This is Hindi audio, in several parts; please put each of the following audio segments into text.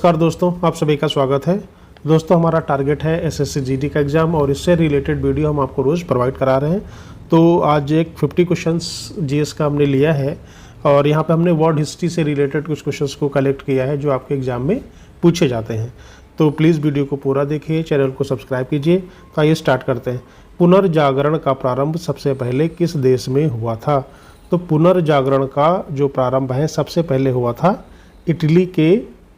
नमस्कार दोस्तों, आप सभी का स्वागत है। दोस्तों, हमारा टारगेट है एसएससी जीडी का एग्ज़ाम और इससे रिलेटेड वीडियो हम आपको रोज़ प्रोवाइड करा रहे हैं। तो आज एक 50 क्वेश्चंस जीएस का हमने लिया है और यहाँ पे हमने वर्ल्ड हिस्ट्री से रिलेटेड कुछ क्वेश्चंस को कलेक्ट किया है जो आपके एग्ज़ाम में पूछे जाते हैं। तो प्लीज़ वीडियो को पूरा देखिए, चैनल को सब्सक्राइब कीजिए। तो आइए स्टार्ट करते हैं। पुनर्जागरण का प्रारंभ सबसे पहले किस देश में हुआ था? तो पुनर्जागरण का जो प्रारंभ है सबसे पहले हुआ था इटली के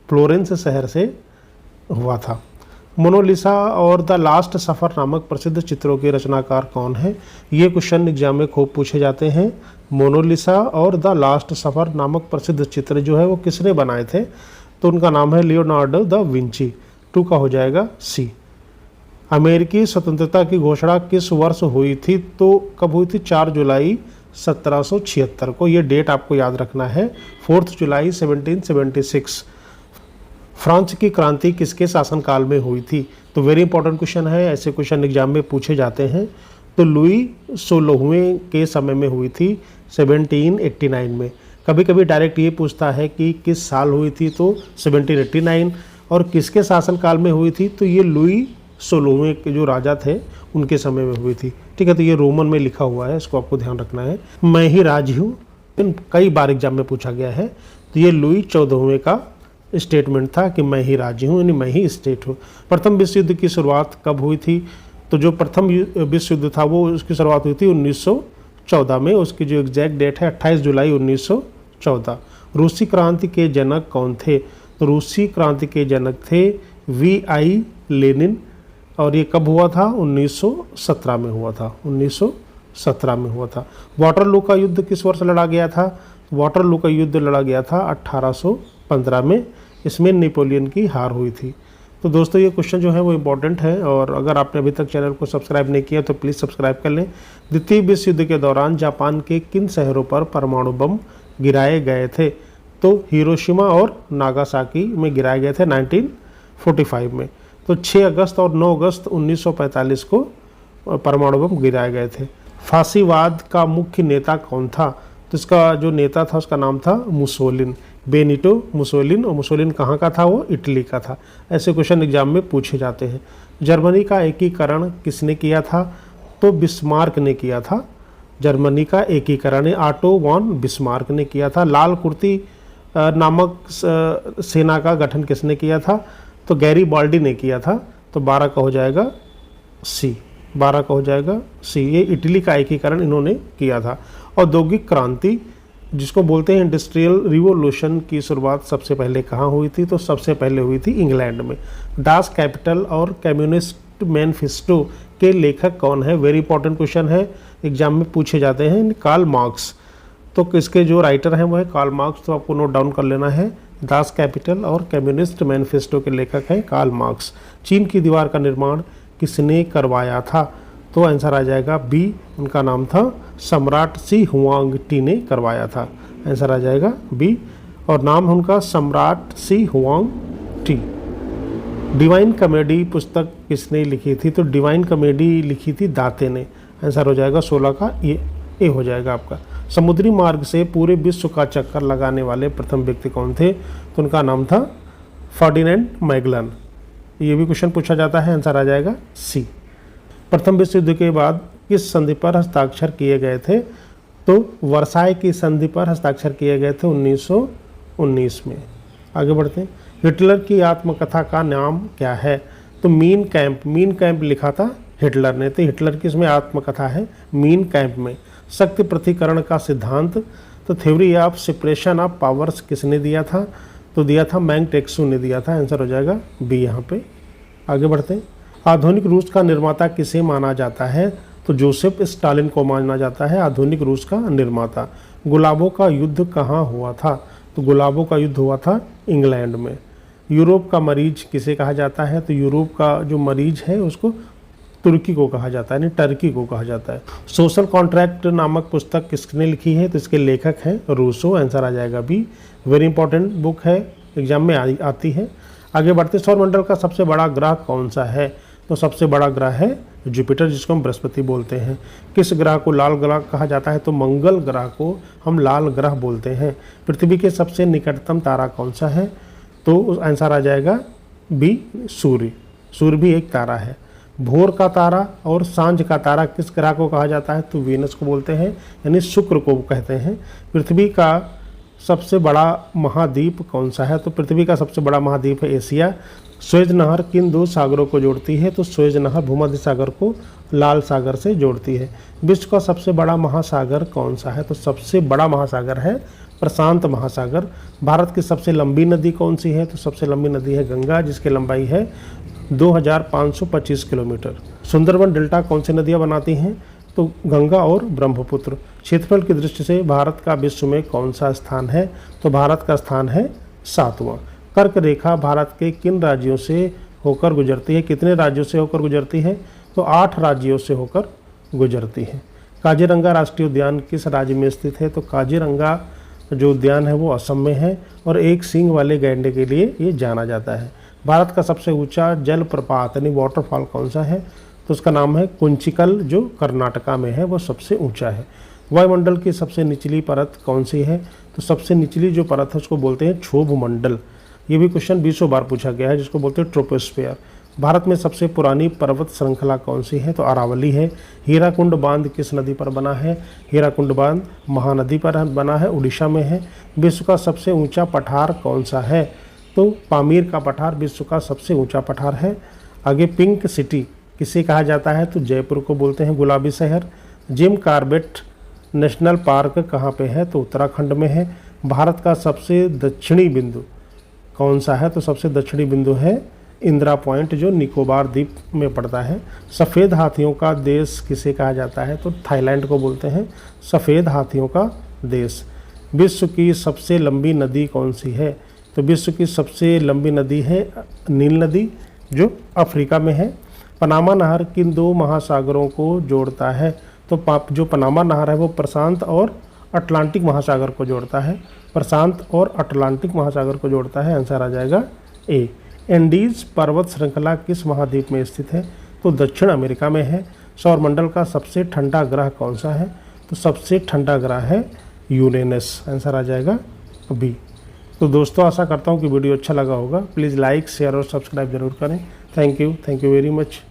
फ्लोरेंस शहर से हुआ था। मोनालिसा और द लास्ट सफ़र नामक प्रसिद्ध चित्रों के रचनाकार कौन है? ये क्वेश्चन एग्जाम में खूब पूछे जाते हैं। मोनालिसा और द लास्ट सफ़र नामक प्रसिद्ध चित्र जो है वो किसने बनाए थे? तो उनका नाम है लियोनार्डो द विंची। 2 का हो जाएगा सी। अमेरिकी स्वतंत्रता की घोषणा किस वर्ष हुई थी? तो कब हुई थी? 4 जुलाई 1776 को। ये डेट आपको याद रखना है। 4 जुलाई 1776। फ्रांस की क्रांति किसके शासनकाल में हुई थी? तो वेरी इंपॉर्टेंट क्वेश्चन है, ऐसे क्वेश्चन एग्जाम में पूछे जाते हैं। तो लुई 16वें के समय में हुई थी 1789 में। कभी कभी डायरेक्ट ये पूछता है कि किस साल हुई थी, तो 1789। और किसके शासनकाल में हुई थी? तो ये लुई 16वें के जो राजा थे उनके समय में हुई थी। ठीक है, तो ये रोमन में लिखा हुआ है, इसको आपको ध्यान रखना है। मैं ही राज हूँ कई बार एग्जाम में पूछा गया है। तो ये लुई 14वें का स्टेटमेंट था कि मैं ही राज्य हूँ, यानी मैं ही स्टेट हूँ। प्रथम विश्व युद्ध की शुरुआत कब हुई थी? तो जो प्रथम विश्व युद्ध था वो उसकी शुरुआत हुई थी 1914 में। उसकी जो एग्जैक्ट डेट है 28 जुलाई 1914। रूसी क्रांति के जनक कौन थे? तो रूसी क्रांति के जनक थे V.I. लेनिन। और ये कब हुआ था? 1917 में हुआ था। 1917 में हुआ था। वाटरलू का युद्ध किस वर्ष लड़ा गया था? वाटरलू का युद्ध लड़ा गया था 1815 में। इसमें नेपोलियन की हार हुई थी। तो दोस्तों, ये क्वेश्चन जो है वो इम्पोर्टेंट है और अगर आपने अभी तक चैनल को सब्सक्राइब नहीं किया तो प्लीज़ सब्सक्राइब कर लें। द्वितीय विश्व युद्ध के दौरान जापान के किन शहरों पर परमाणु बम गिराए गए थे? तो हिरोशिमा और नागासाकी में गिराए गए थे 1945 में। तो 6 अगस्त और 9 अगस्त 1945 को परमाणु बम गिराए गए थे। फासीवाद का मुख्य नेता कौन था? तो इसका जो नेता था उसका नाम था मुसोलिन, बेनिटो मुसोलिन। और मुसोलिन कहाँ का था? वो इटली का था। ऐसे क्वेश्चन एग्जाम में पूछे जाते हैं। जर्मनी का एकीकरण किसने किया था? तो बिस्मार्क ने किया था। जर्मनी का एकीकरण ऑटो वॉन बिस्मार्क ने किया था। लाल कुर्ती नामक सेना का गठन किसने किया था? तो गैरीबाल्डी ने किया था। तो 12 का हो जाएगा सी। 12 का हो जाएगा सी। ये इटली का एकीकरण इन्होंने किया था। औद्योगिक क्रांति जिसको बोलते हैं इंडस्ट्रियल रिवोल्यूशन की शुरुआत सबसे पहले कहाँ हुई थी? तो सबसे पहले हुई थी इंग्लैंड में। डास कैपिटल और कम्युनिस्ट मैनिफेस्टो के लेखक कौन है? वेरी इंपॉर्टेंट क्वेश्चन है, एग्जाम में पूछे जाते हैं। Karl Marx. तो किसके जो राइटर हैं वो है कार्ल मार्क्स। तो आपको नोट डाउन कर लेना है। डास कैपिटल और कम्युनिस्ट मैनिफेस्टो के लेखक हैं कार्ल मार्क्स। चीन की दीवार का निर्माण किसने करवाया था? तो आंसर आ जाएगा बी। उनका नाम था सम्राट सी हुआंग-टी ने करवाया था। आंसर आ जाएगा बी। और नाम उनका सम्राट सी हुआंग-टी। डिवाइन कॉमेडी पुस्तक किसने लिखी थी? तो डिवाइन कॉमेडी लिखी थी दाते ने। आंसर हो जाएगा 16 का ए हो जाएगा आपका। समुद्री मार्ग से पूरे विश्व का चक्कर लगाने वाले प्रथम व्यक्ति कौन थे? तो उनका नाम था फर्डिनेंड मैगलन। ये भी क्वेश्चन पूछा जाता है। आंसर आ जाएगा सी। प्रथम विश्व युद्ध के बाद किस संधि पर हस्ताक्षर किए गए थे? तो वर्साय की संधि पर हस्ताक्षर किए गए थे 1919 में। आगे बढ़ते हैं। हिटलर की आत्मकथा का नाम क्या है? तो मीन कैंप। मीन कैंप लिखा था हिटलर ने। तो हिटलर की इसमें आत्मकथा है मीन कैंप में। शक्ति पृथक्करण का सिद्धांत तो theory of separation of powers किसने दिया था? तो दिया था मैंग टेक्सू ने दिया था। आंसर हो जाएगा बी यहाँ पे। आगे बढ़ते हैं। आधुनिक रूस का निर्माता किसे माना जाता है? तो जोसेफ स्टालिन को माना जाता है आधुनिक रूस का निर्माता। गुलाबों का युद्ध कहाँ हुआ था? तो गुलाबों का युद्ध हुआ था इंग्लैंड में। यूरोप का मरीज किसे कहा जाता है? तो यूरोप का जो मरीज है उसको तुर्की को कहा जाता है, यानी टर्की को कहा जाता है। सोशल कॉन्ट्रैक्ट नामक पुस्तक किसने लिखी है? तो इसके लेखक हैं रूसो। आंसर आ जाएगा बी। वेरी इंपॉर्टेंट बुक है, एग्जाम में आती है। आगे बढ़ते। सौरमंडल का सबसे बड़ा ग्रह कौन सा है? तो सबसे बड़ा ग्रह है जुपिटर, जिसको हम बृहस्पति बोलते हैं। किस ग्रह को लाल ग्रह कहा जाता है? तो मंगल ग्रह को हम लाल ग्रह बोलते हैं। पृथ्वी के सबसे निकटतम तारा कौन सा है? तो आंसर आ जाएगा बी सूर्य। सूर्य भी एक तारा है। भोर का तारा और सांझ का तारा किस ग्रह को कहा जाता है? तो वीनस को बोलते हैं, यानी शुक्र को कहते हैं। पृथ्वी का सबसे बड़ा महाद्वीप कौन सा है? तो पृथ्वी का सबसे बड़ा महाद्वीप है एशिया। सुएज नहर किन दो सागरों को जोड़ती है? तो सुएज नहर भूमध्य सागर को लाल सागर से जोड़ती है। विश्व का सबसे बड़ा महासागर कौन सा है? तो सबसे बड़ा महासागर है प्रशांत महासागर। भारत की सबसे लंबी नदी कौन सी है? तो सबसे लंबी नदी है गंगा, जिसकी लंबाई है 2525 किलोमीटर। सुंदरबन डेल्टा कौन सी नदियाँ बनाती हैं? तो गंगा और ब्रह्मपुत्र। क्षेत्रफल की दृष्टि से भारत का विश्व में कौन सा स्थान है? तो भारत का स्थान है 7वां। कर्क रेखा भारत के किन राज्यों से होकर गुजरती है? कितने राज्यों से होकर गुजरती है? तो 8 राज्यों से होकर गुजरती है। काजीरंगा राष्ट्रीय उद्यान किस राज्य में स्थित है? तो काजीरंगा जो उद्यान है वो असम में है और एक सींग वाले गैंडे के लिए ये जाना जाता है। भारत का सबसे ऊंचा जलप्रपात यानी वाटरफॉल कौन सा है? तो उसका नाम है कुंचिकल, जो कर्नाटका में है, वो सबसे ऊंचा है। वायुमंडल की सबसे निचली परत कौन सी है? तो सबसे निचली जो परत है उसको बोलते हैं क्षोभ मंडल। ये भी क्वेश्चन 20 बार पूछा गया है, जिसको बोलते हैं ट्रोपोस्फेयर। भारत में सबसे पुरानी पर्वत श्रृंखला कौन सी है? तो अरावली है। हीराकुंड बांध किस नदी पर बना है? हीराकुंड बांध महानदी पर बना है, उड़ीसा में है। विश्व का सबसे ऊंचा पठार कौन सा है? तो पामीर का पठार विश्व का सबसे ऊंचा पठार है। आगे पिंक सिटी किसे कहा जाता है? तो जयपुर को बोलते हैं गुलाबी शहर। जिम कॉर्बेट नेशनल पार्क कहाँ पे है? तो उत्तराखंड में है। भारत का सबसे दक्षिणी बिंदु कौन सा है? तो सबसे दक्षिणी बिंदु है इंदिरा पॉइंट, जो निकोबार द्वीप में पड़ता है। सफ़ेद हाथियों का देश किसे कहा जाता है? तो थाईलैंड को बोलते हैं सफ़ेद हाथियों का देश। विश्व की सबसे लंबी नदी कौन सी है? तो विश्व की सबसे लंबी नदी है नील नदी, जो अफ्रीका में है। पनामा नहर किन 2 महासागरों को जोड़ता है? तो जो पनामा नहर है वो प्रशांत और अटलांटिक महासागर को जोड़ता है। प्रशांत और अटलांटिक महासागर को जोड़ता है। आंसर आ जाएगा ए। एंडीज पर्वत श्रृंखला किस महाद्वीप में स्थित है? तो दक्षिण अमेरिका में है। सौरमंडल का सबसे ठंडा ग्रह कौन सा है? तो सबसे ठंडा ग्रह है यूरेनस। आंसर आ जाएगा बी। तो दोस्तों, आशा करता हूँ कि वीडियो अच्छा लगा होगा। प्लीज़ लाइक, शेयर और सब्सक्राइब जरूर करें। Thank you very much.